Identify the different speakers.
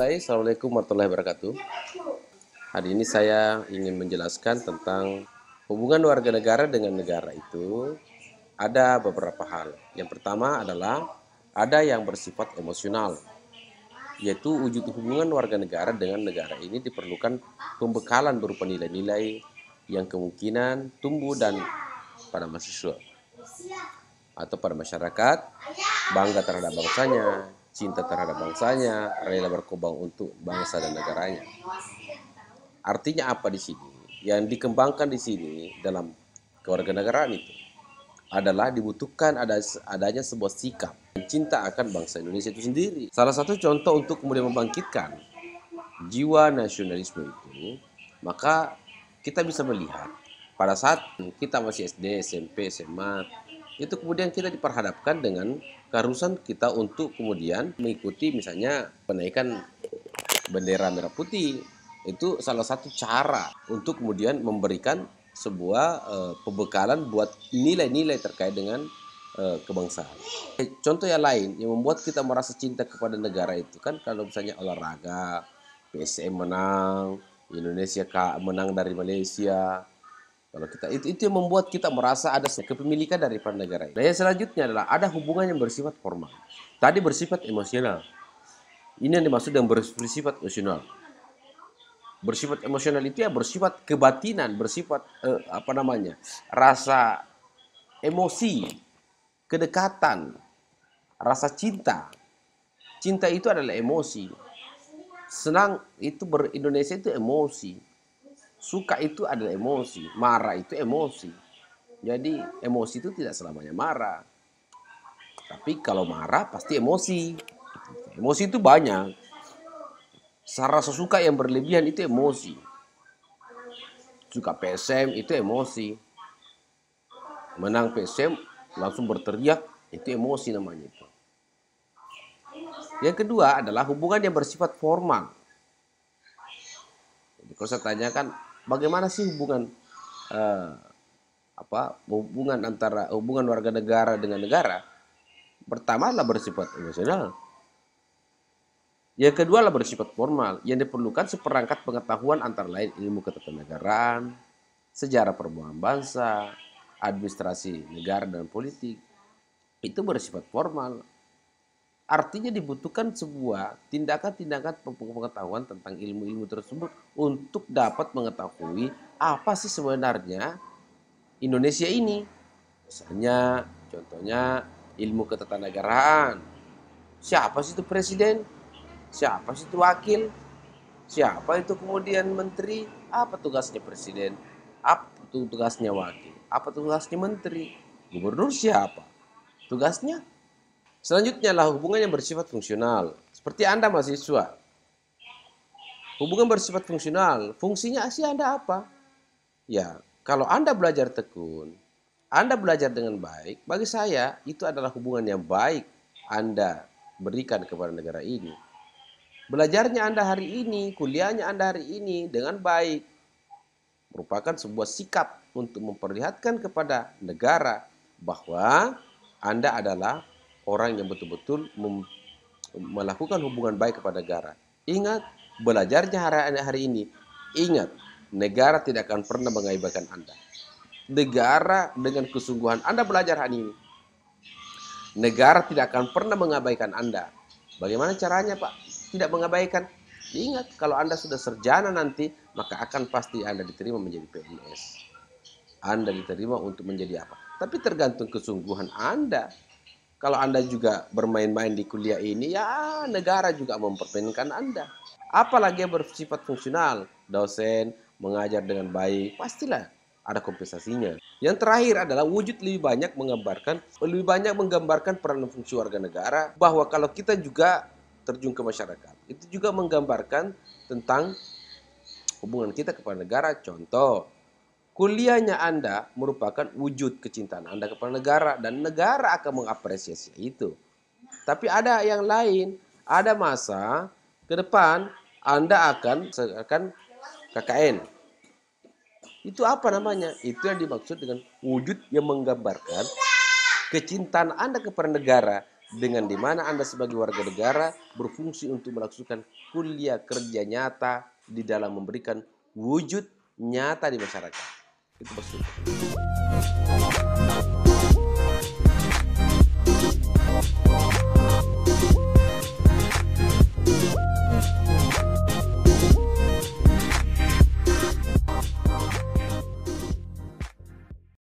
Speaker 1: mulai. Assalamualaikum warahmatullahi wabarakatuh. Hari ini saya ingin menjelaskan tentang hubungan warga negara dengan negara itu ada beberapa hal. Yang pertama adalah ada yang bersifat emosional, yaitu wujud hubungan warga negara dengan negara ini diperlukan pembekalan berupa nilai-nilai yang kemungkinan tumbuh dan pada mahasiswa atau pada masyarakat, bangga terhadap bangsanya, cinta terhadap bangsanya, rela berkorban untuk bangsa dan negaranya. Artinya apa di sini? Yang dikembangkan di sini dalam kewarganegaraan itu adalah dibutuhkan adanya sebuah sikap cinta akan bangsa Indonesia itu sendiri. Salah satu contoh untuk kemudian membangkitkan jiwa nasionalisme itu, maka kita bisa melihat pada saat kita masih SD, SMP, SMA, itu kemudian kita diperhadapkan dengan keharusan kita untuk kemudian mengikuti misalnya penaikan bendera merah putih. Itu salah satu cara untuk kemudian memberikan sebuah pembekalan buat nilai-nilai terkait dengan kebangsaan. Contoh yang lain yang membuat kita merasa cinta kepada negara itu kan kalau misalnya olahraga, PSM menang, Indonesia menang dari Malaysia. Kalau kita itu yang membuat kita merasa ada kepemilikan daripada negara ini. Nah, yang selanjutnya adalah ada hubungan yang bersifat formal. Tadi bersifat emosional. Ini yang dimaksud dengan bersifat emosional. Bersifat emosional itu ya bersifat kebatinan, bersifat rasa emosi, kedekatan, rasa cinta. Cinta itu adalah emosi. Senang itu Indonesia itu emosi. Suka itu adalah emosi, marah itu emosi. Jadi emosi itu tidak selamanya marah. Tapi kalau marah pasti emosi. Emosi itu banyak. Rasa suka yang berlebihan itu emosi. Suka PSM itu emosi. Menang PSM langsung berteriak itu emosi namanya itu. Yang kedua adalah hubungan yang bersifat formal. Jadi kalau saya tanyakan bagaimana sih hubungan hubungan warga negara dengan negara? Pertama adalah bersifat emosional. Yang kedua adalah bersifat formal, yang diperlukan seperangkat pengetahuan antara lain ilmu ketatanegaraan, sejarah perkembangan bangsa, administrasi negara dan politik. Itu bersifat formal. Artinya dibutuhkan sebuah tindakan-tindakan pengetahuan tentang ilmu-ilmu tersebut untuk dapat mengetahui apa sih sebenarnya Indonesia ini. Misalnya, contohnya ilmu ketatanegaraan. Siapa sih itu presiden? Siapa sih itu wakil? Siapa itu kemudian menteri? Apa tugasnya presiden? Apa tugasnya wakil? Apa tugasnya menteri? Gubernur siapa? Tugasnya? Selanjutnya adalah hubungan yang bersifat fungsional. Seperti Anda mahasiswa. Hubungan bersifat fungsional. Fungsinya sih Anda apa? Ya, kalau Anda belajar tekun, Anda belajar dengan baik, bagi saya itu adalah hubungan yang baik Anda berikan kepada negara ini. Belajarnya Anda hari ini, kuliahnya Anda hari ini dengan baik, merupakan sebuah sikap untuk memperlihatkan kepada negara bahwa Anda adalah orang yang betul-betul melakukan hubungan baik kepada negara. Ingat, belajarnya hari ini. Ingat, negara tidak akan pernah mengabaikan Anda. Negara dengan kesungguhan Anda belajar hari ini. Negara tidak akan pernah mengabaikan Anda. Bagaimana caranya, Pak? Tidak mengabaikan. Ingat, kalau Anda sudah sarjana nanti, maka akan pasti Anda diterima menjadi PNS. Anda diterima untuk menjadi apa? Tapi tergantung kesungguhan Anda. Kalau Anda juga bermain-main di kuliah ini, ya negara juga mempermainkan Anda. Apalagi yang bersifat fungsional, dosen mengajar dengan baik, pastilah ada kompensasinya. Yang terakhir adalah wujud lebih banyak menggambarkan peran dan fungsi warga negara, bahwa kalau kita juga terjun ke masyarakat, itu juga menggambarkan tentang hubungan kita kepada negara. Contoh, kuliahnya Anda merupakan wujud kecintaan Anda kepada negara dan negara akan mengapresiasi itu. Tapi ada yang lain, ada masa ke depan Anda akan KKN. Itu apa namanya? Itu yang dimaksud dengan wujud yang menggambarkan kecintaan Anda kepada negara dengan dimana Anda sebagai warga negara berfungsi untuk melakukan kuliah kerja nyata di dalam memberikan wujud nyata di masyarakat. Itu maksudnya.